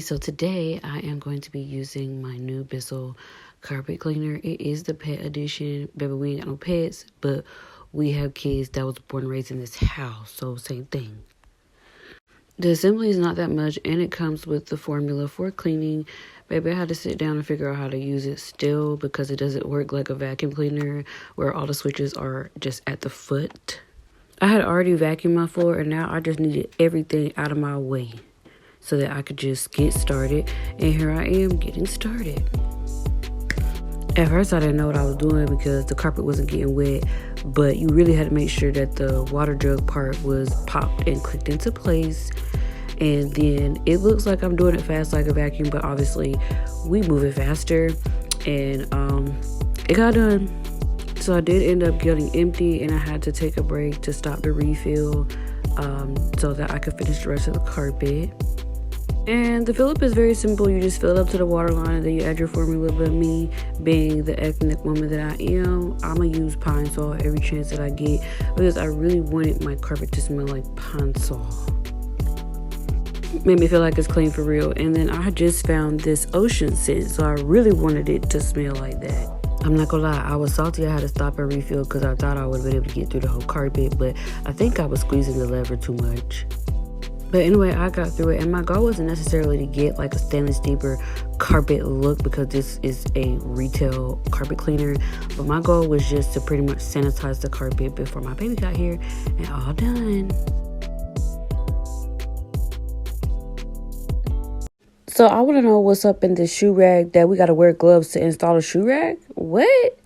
So today I am going to be using my new Bissell carpet cleaner. It is the pet edition. Baby, we ain't got no pets, but we have kids that was born and raised in this house, so same thing. The assembly is not that much, and it comes with the formula for cleaning. Baby, I had to sit down and figure out how to use it still because it doesn't work like a vacuum cleaner where all the switches are just at the foot. I had already vacuumed my floor, and now I just needed everything out of my way so that I could just get started. And here I am getting started. At first, I didn't know what I was doing because the carpet wasn't getting wet, but you really had to make sure that the water jug part was popped and clicked into place. And then it looks like I'm doing it fast like a vacuum, but obviously we move it faster, and it got done. So I did end up getting empty, and I had to take a break to stop the refill so that I could finish the rest of the carpet. And the fill up is very simple. You just fill it up to the water line and then you add your formula. But me being the ethnic woman that I am, I'm going to use Pine Sol every chance that I get because I really wanted my carpet to smell like Pine Sol. Made me feel like it's clean for real. And then I just found this ocean scent, so I really wanted it to smell like that. I'm not gonna lie, I was salty. I had to stop and refill because I thought I would have been able to get through the whole carpet, but I think I was squeezing the lever too much. But anyway, I got through it, and my goal wasn't necessarily to get like a Stanley Steeper carpet look because this is a retail carpet cleaner, but my goal was just to pretty much sanitize the carpet before my baby got here, and all done. So I want to know what's up in this shoe rack that we got to wear gloves to install a shoe rack? What?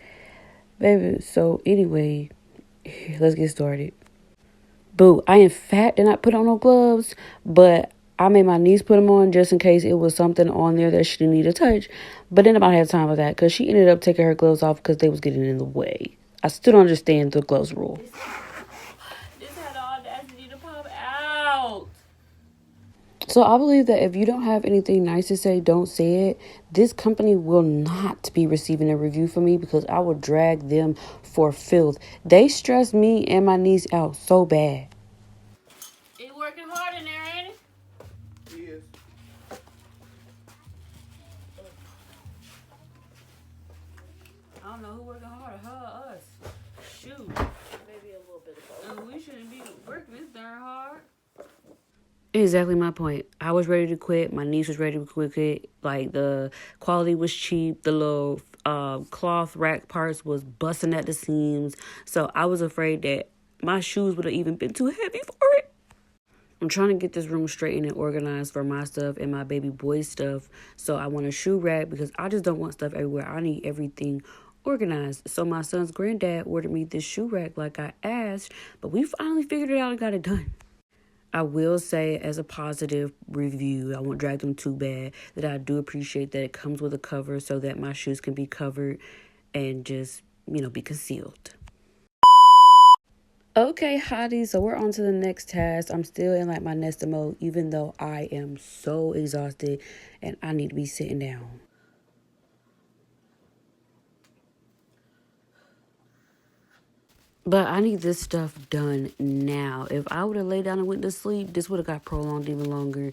Baby, so anyway, let's get started. Boo, I in fact did not put on no gloves, but I made my niece put them on just in case it was something on there that she didn't need to touch. But then nobody had time for that because she ended up taking her gloves off because they was getting in the way. I still don't understand the gloves rule. This had the audacity to pop out. So I believe that if you don't have anything nice to say, don't say it. This company will not be receiving a review from me because I will drag them for filth. They stress me and my niece out so bad. It's working hard in there, ain't it? Yes. I don't know who working harder, her or us. Shoot. Maybe a little bit of both. We shouldn't be working this darn hard. Exactly my point. I was ready to quit. My niece was ready to quit. Like, the quality was cheap. The little cloth rack parts was busting at the seams. So I was afraid that my shoes would have even been too heavy for it. I'm trying to get this room straightened and organized for my stuff and my baby boy's stuff. So I want a shoe rack because I just don't want stuff everywhere. I need everything organized. So my son's granddad ordered me this shoe rack like I asked. But we finally figured it out and got it done. I will say as a positive review, I won't drag them too bad, that I do appreciate that it comes with a cover so that my shoes can be covered and just, be concealed. Okay, hotties, so we're on to the next task. I'm still in like my nesting mode, even though I am so exhausted and I need to be sitting down. But I need this stuff done now. If I would have laid down and went to sleep, this would have got prolonged even longer.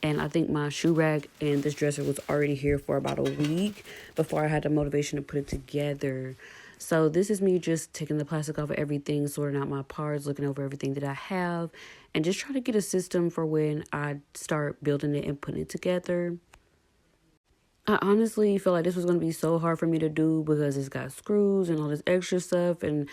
And I think my shoe rack and this dresser was already here for about a week before I had the motivation to put it together. So this is me just taking the plastic off of everything, sorting out my parts, looking over everything that I have, and just trying to get a system for when I start building it and putting it together. I honestly feel like this was going to be so hard for me to do because it's got screws and all this extra stuff, and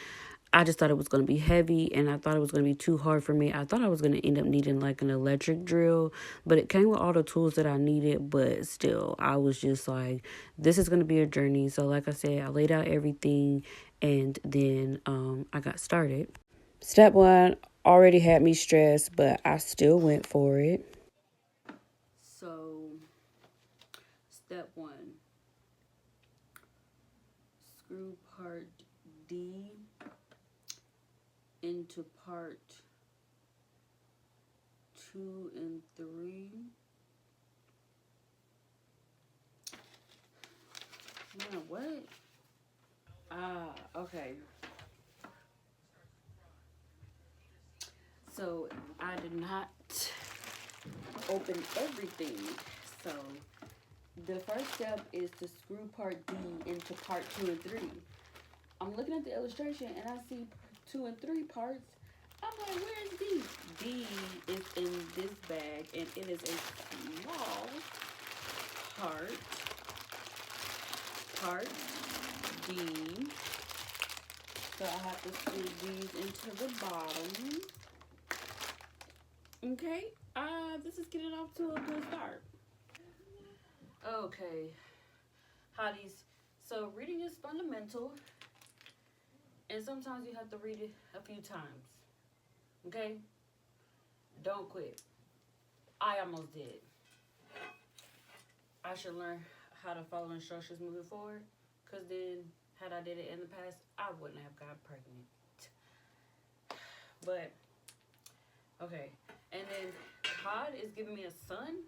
I just thought it was going to be heavy, and I thought it was going to be too hard for me. I thought I was going to end up needing like an electric drill, but it came with all the tools that I needed. But still, I was just like, this is going to be a journey. So like I said, I laid out everything, and then I got started. Step one already had me stressed, but I still went for it. So, step 1. Screw part D into part 2 and 3. Man, what? Okay. So I did not open everything. So the first step is to screw part D into part 2 and 3. I'm looking at the illustration and I see 2 and 3 parts. I'm like, where's D? D is in this bag and it is a small part. Part D. So I have to screw these into the bottom. Okay, this is getting off to a good start. Okay, hotties. So reading is fundamental, and sometimes you have to read it a few times. Okay, don't quit. I almost did. I should learn how to follow instructions moving forward, because then had I did it in the past, I wouldn't have got pregnant. But okay, and then Todd is giving me a son.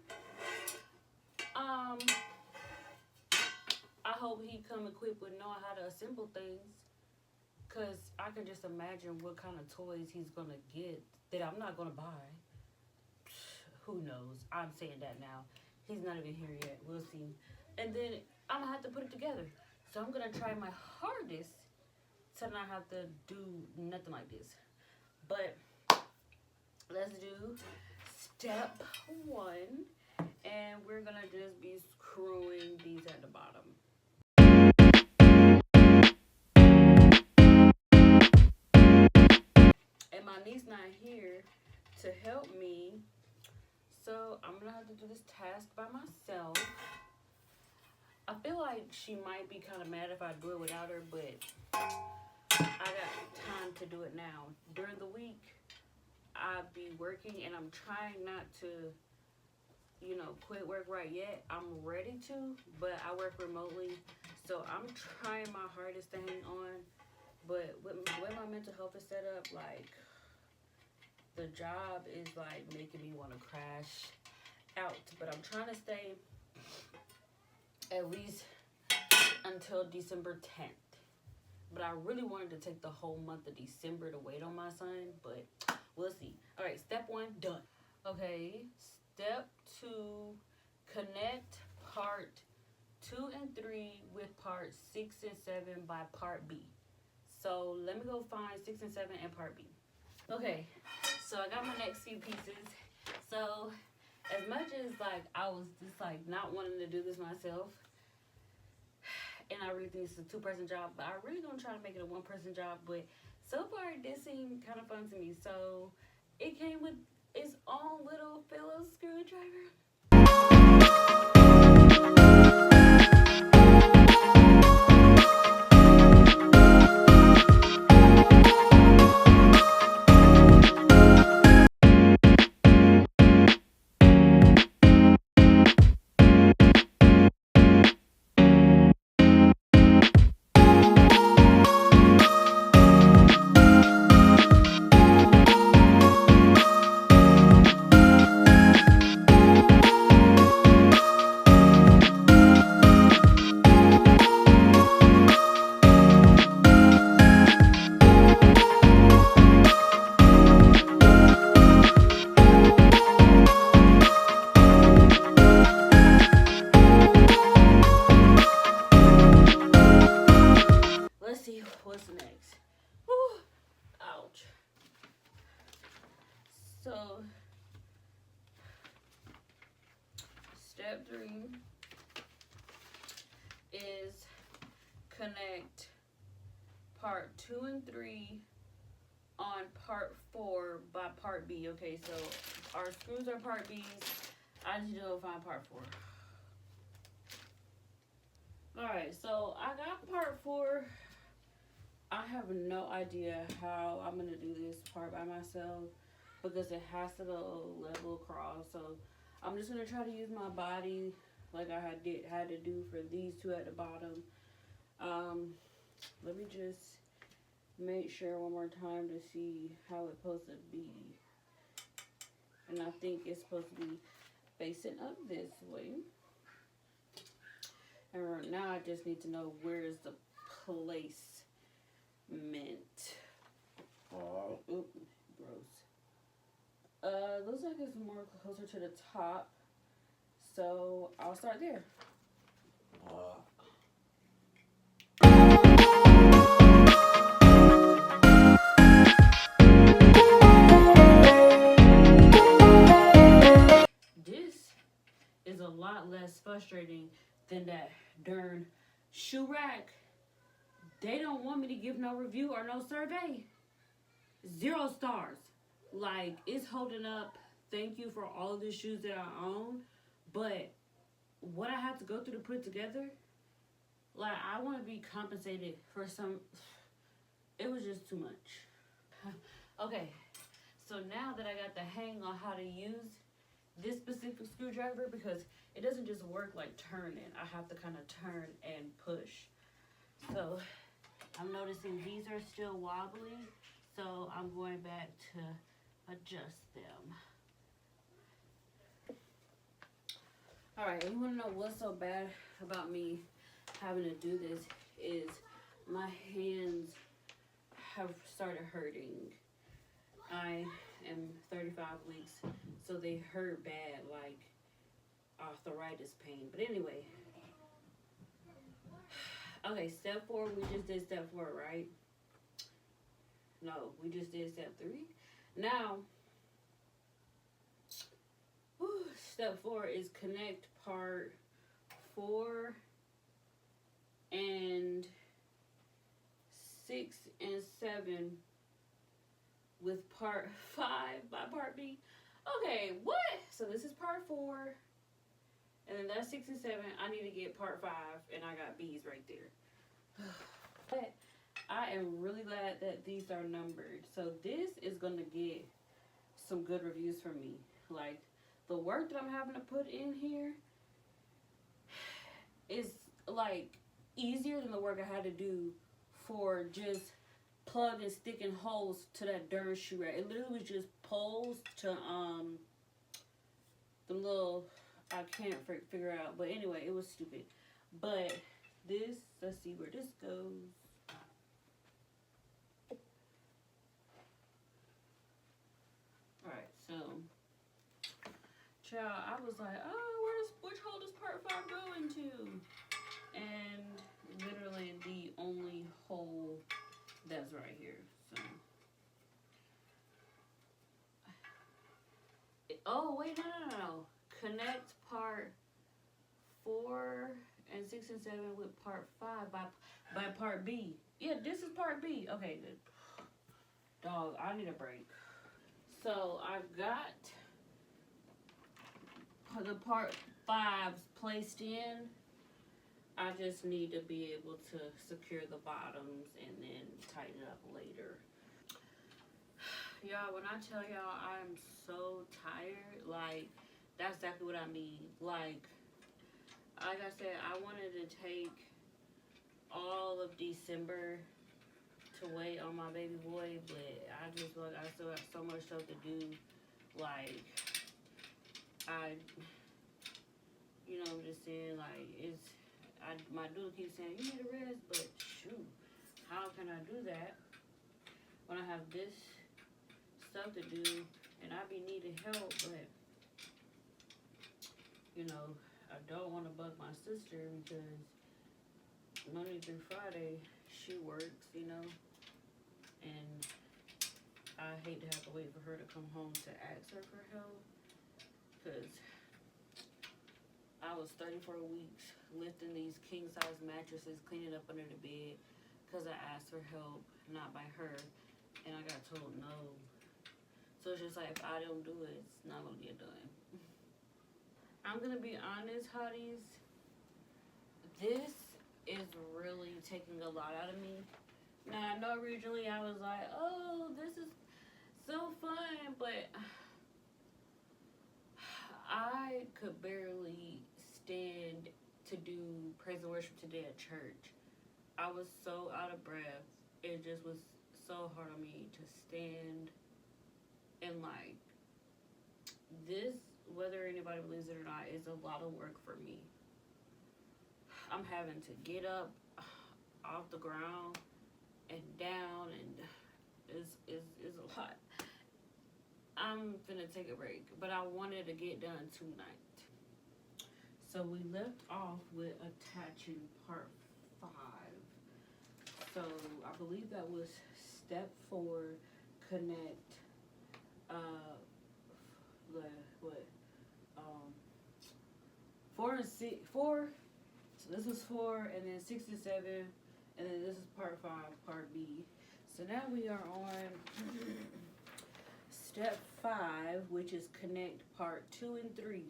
I hope he come equipped with knowing how to assemble things, cause I can just imagine what kind of toys he's gonna get that I'm not gonna buy. Who knows? I'm saying that now. He's not even here yet. We'll see. And then I'm gonna have to put it together. So I'm gonna try my hardest to not have to do nothing like this. But let's do step 1, and we're gonna just be screwing these at the bottom. And my niece not here to help me, so I'm gonna have to do this task by myself. I feel like she might be kind of mad if I do it without her, but I got time to do it now. During the week, I'll be working, and I'm trying not to, quit work right yet. I'm ready to, but I work remotely, so I'm trying my hardest to hang on. But with the way my mental health is set up, like, the job is, like, making me want to crash out. But I'm trying to stay at least until December 10th. But I really wanted to take the whole month of December to wait on my son, but we'll see. All right, step 1, done. Okay, step 2, connect part 2 and 3 with part 6 and 7 by part B. So let me go find 6 and 7 and part B. Okay, so I got my next few pieces. So as much as like I was just like not wanting to do this myself, and I really think it's a 2-person job, but I really gonna try to make it a 1-person job. But so far it did seem kind of fun to me. So it came with its own little Phillips screwdriver. What's next? Whew. Ouch. So, step 3 is connect part 2 and 3 on part 4 by part B. Okay, so our screws are part B's. I need to go find part 4. Alright, so I got part 4. I have no idea how I'm going to do this part by myself because it has to go level across. So I'm just going to try to use my body like I had to do for these 2 at the bottom. Let me just make sure one more time to see how it's supposed to be. And I think it's supposed to be facing up this way. And right now I just need to know where is the placement. Oh, oops, gross. Looks like it's more closer to the top. So I'll start there. This is a lot less frustrating than that darn shoe rack. They don't want me to give no review or no survey. 0 stars. Like, it's holding up. Thank you for all of the shoes that I own. But what I have to go through to put it together, like, I want to be compensated for some. It was just too much. Okay, so now that I got the hang on how to use this specific screwdriver, because it doesn't just work like turning. I have to kind of turn and push. So I'm noticing these are still wobbly, so I'm going back to adjust them. All right, you want to know what's so bad about me having to do this is my hands have started hurting. I am 35 weeks, so they hurt bad, like arthritis pain. But anyway, okay, step 4, we just did step 4, right? No, we just did step 3. Now, step 4 is connect part 4 and 6 and 7 with part 5 by part B. Okay, what? So this is part 4, and then that's 6 and 7. I need to get part 5, and I got B's right there. But I am really glad that these are numbered. So this is going to get some good reviews from me. Like, the work that I'm having to put in here is, like, easier than the work I had to do for just plugging and sticking holes to that darn shoe rack. It literally was just poles to the little, I can't figure out, but anyway, it was stupid. But this, let's see where this goes. Alright, so child, I was like, oh, which hole does part 5 go into? And literally the only hole that's right here. So, oh wait, no. Connect part 4 and 6 and 7 with part 5 by part B. Yeah, this is part B. Okay, good. Dog, I need a break. So I got the part 5s placed in. I just need to be able to secure the bottoms and then tighten it up later. Y'all, when I tell y'all I'm so tired, like, that's exactly what I mean. Like I said, I wanted to take all of December to wait on my baby boy, but I still have so much stuff to do. Like, you know, I'm just saying, like, my dude keeps saying, you need a rest, but shoot, how can I do that when I have this stuff to do and I be needing help? But, you know, I don't want to bug my sister because Monday through Friday, she works, you know, and I hate to have to wait for her to come home to ask her for help, because I was 34 weeks lifting these king-size mattresses, cleaning up under the bed, because I asked for help, not by her, and I got told no. So it's just like, if I don't do it, it's not going to get done. I'm going to be honest, hotties, this is really taking a lot out of me. Now, I know originally I was like, oh, this is so fun, but I could barely stand to do praise and worship today at church. I was so out of breath. It just was so hard on me to stand and, like, this, whether anybody believes it or not, is a lot of work for me. I'm having to get up off the ground and down, and it's a lot. I'm finna take a break, but I wanted to get done tonight. So we left off with attaching part 5. So I believe that was step 4, connect, what, 4 and 6, 4, so this is 4, and then 6 and 7, and then this is part 5, part B. So now we are on step 5, which is connect part 2 and 3.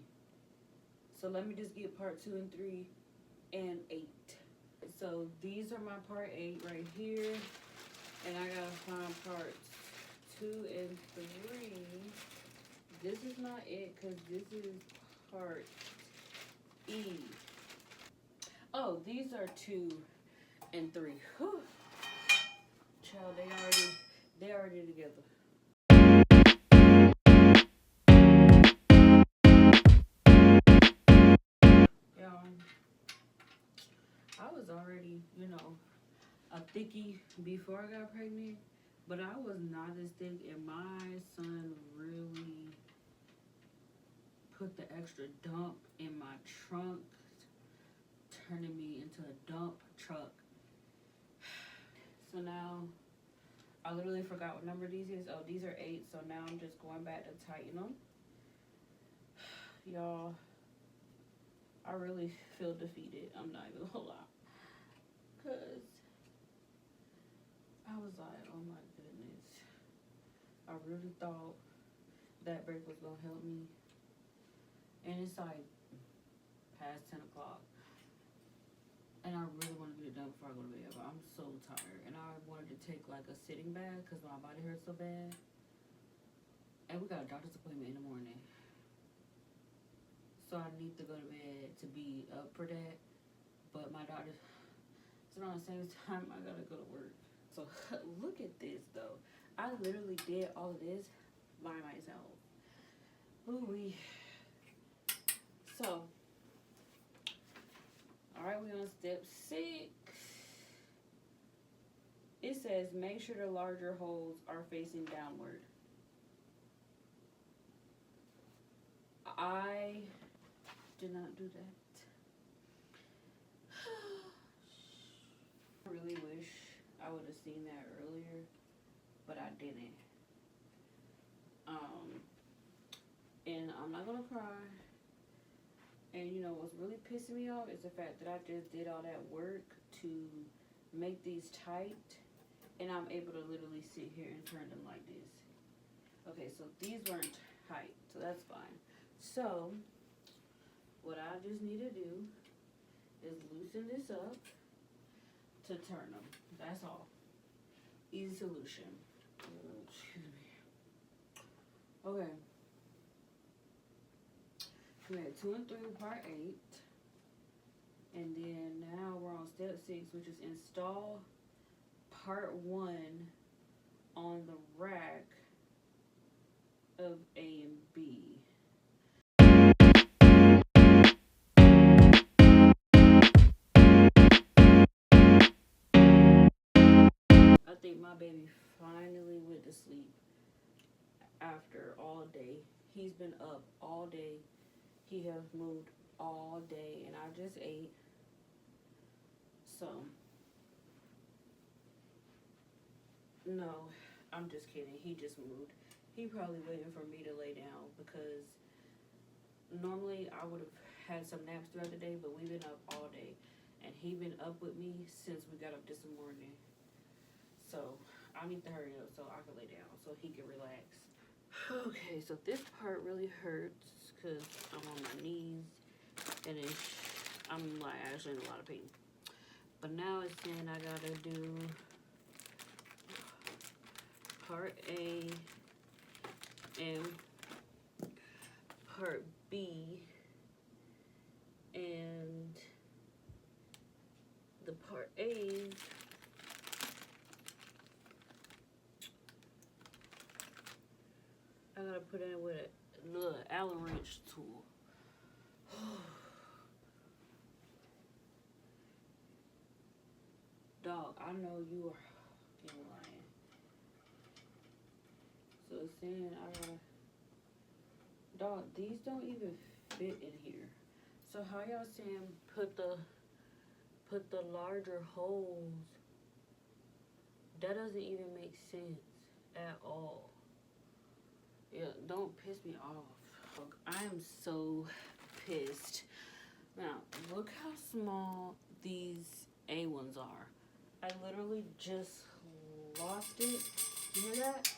So let me just get part 2 and 3 and 8. So these are my part 8 right here. And I gotta find parts 2 and 3. This is not it, because this is part E. Oh, these are 2 and 3. Whew. Child, they already together. I was already, a thickie before I got pregnant, but I was not as thick, and my son really put the extra dump in my trunk, turning me into a dump truck. So now, I literally forgot what number these is. Oh, these are 8, so now I'm just going back to tighten them. Y'all, I really feel defeated. I'm not even gonna lie. Because I was like, oh my goodness. I really thought that break was going to help me. And it's like past 10 o'clock. And I really want to get it done before I go to bed. But I'm so tired. And I wanted to take like a sitting bath because my body hurts so bad. And we got a doctor's appointment in the morning. So I need to go to bed to be up for that. But my doctor, so at the same time, I gotta go to work. So look at this though. I literally did all of this by myself. Ooh-wee. So, alright, we're on step 6. It says make sure the larger holes are facing downward. I did not do that. I really wish I would have seen that earlier, but I didn't. And I'm not gonna cry. And what's really pissing me off is the fact that I just did all that work to make these tight, and I'm able to literally sit here and turn them like this. Okay, so these weren't tight, so that's fine. So what I just need to do is loosen this up to turn them. That's all. Easy solution. Excuse me. Okay. We had 2 and 3 part 8. And then now we're on step 6, which is install part 1 on the rack of A and B. I think my baby finally went to sleep after all day. He's been up all day. He has moved all day, and I just ate. So, no, I'm just kidding. He just moved. He probably waiting for me to lay down, because normally I would have had some naps throughout the day, but we've been up all day, and he been up with me since we got up this morning. So I need to hurry up so I can lay down so he can relax. Okay, so this part really hurts because I'm on my knees, and I'm like actually in a lot of pain. But now it's saying I gotta do part A and part B, and the part A I gotta put in with a little Allen wrench tool. Dog, I know you are fucking lying. So it's saying I gotta... Dog, these don't even fit in here. So how y'all saying put the larger holes? That doesn't even make sense at all. Yeah, don't piss me off. Look, I am so pissed. Now, look how small these A ones are. I literally just lost it. You hear that?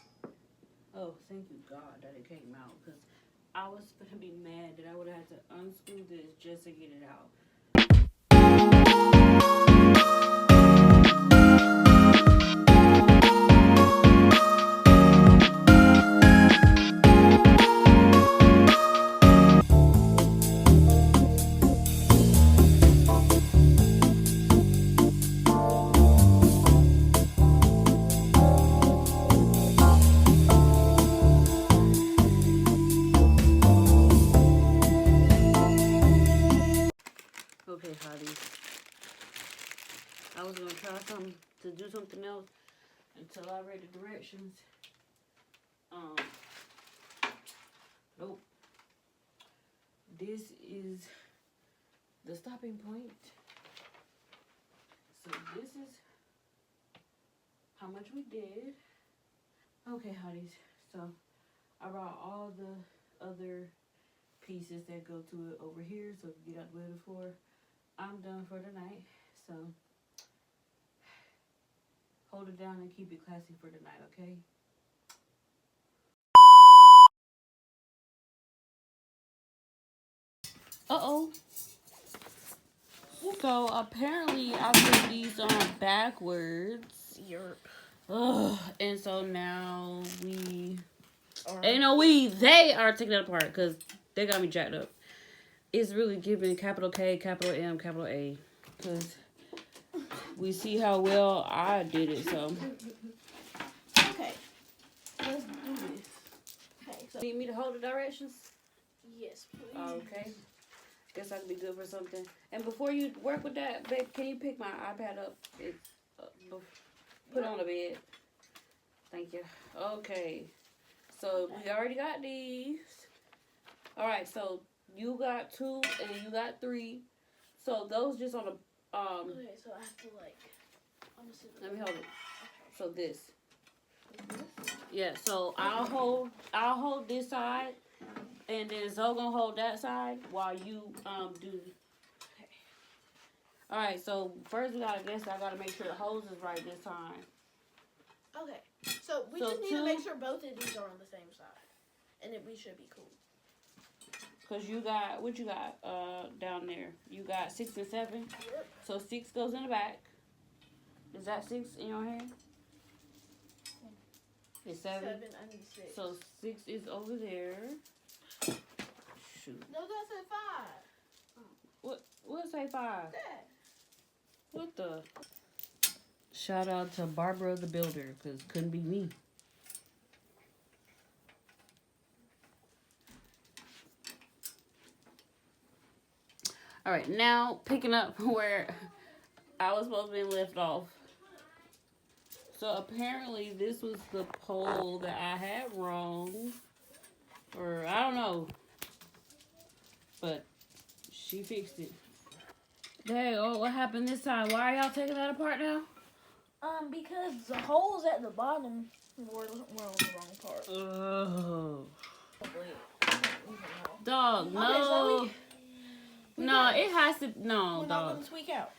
Oh, thank you God that it came out, because I was gonna be mad that I would have had to unscrew this just to get it out. Okay, hotties. I was gonna try to do something else until I read the directions. Nope. This is the stopping point. So this is how much we did. Okay, hotties. So I brought all the other pieces that go to it over here, so get out the way before I'm done for the night. So hold it down and keep it classy for the night, okay? Uh-oh. So apparently I put these on backwards. Yerp. Ugh. And so now they are taking it apart because they got me jacked up. It's really giving capital K, capital M, capital A. Because we see how well I did it, so. Okay. Let's do this. Okay, so. Need me to hold the directions? Yes, please. Okay. Guess I could be good for something. And before you work with that, babe, can you pick my iPad up? It's put it on the bed. Thank you. Okay. So we already got these. All right. So you got 2 and you got 3. So those just on the Okay, so I have to Let me hold it. Okay. So this. Yeah. So I'll hold this side. And then Zoe gonna hold that side while you do. Okay. All right. So first I gotta make sure the hose is right this time. Okay. So we just need to make sure both of these are on the same side, and then we should be cool. Cause you got what you got down there. You got 6 and 7. Yep. So 6 goes in the back. Is that 6 in your hand? It's 7. 7, I need 6. So 6 is over there. Shoot. No, that's at 5. What say 5? That. What the? Shout out to Barbara the Builder, cause couldn't be me. All right, now picking up where I was supposed to be left off. So apparently this was the pole that I had wrong. Or I don't know. But she fixed it. Hey, oh, what happened this time? Why are y'all taking that apart now? Because the holes at the bottom were on the wrong part. Oh. Wait. Dog, no. Okay, so no, it has to, no, we're not dog. gonna tweak out.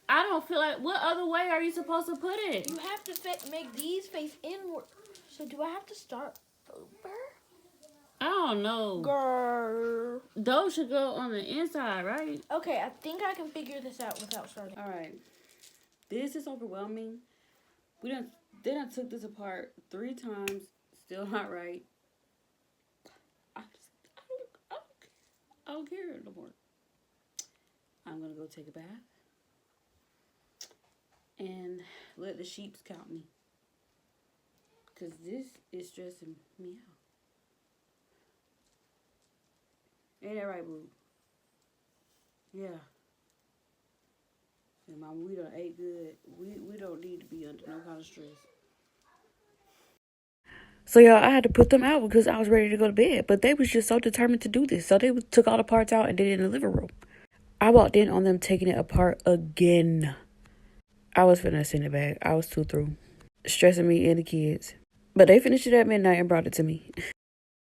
I don't feel like, what other way are you supposed to put it? You have to make these face inward. So do I have to start over? I don't know. Grrr. Those should go on the inside, right? Okay, I think I can figure this out without starting. All right. This is overwhelming. They done took this apart 3 times. Still not right. I don't care no more. I'm going to go take a bath. And let the sheeps count me. Because this is stressing me out. Ain't that right, boo? Yeah. And mama, we done ate good. We don't need to be under no kind of stress. So y'all, I had to put them out because I was ready to go to bed. But they was just so determined to do this. So they took all the parts out and did it in the living room. I walked in on them taking it apart again. I was finna send it back. I was too through. Stressing me and the kids. But they finished it at midnight and brought it to me.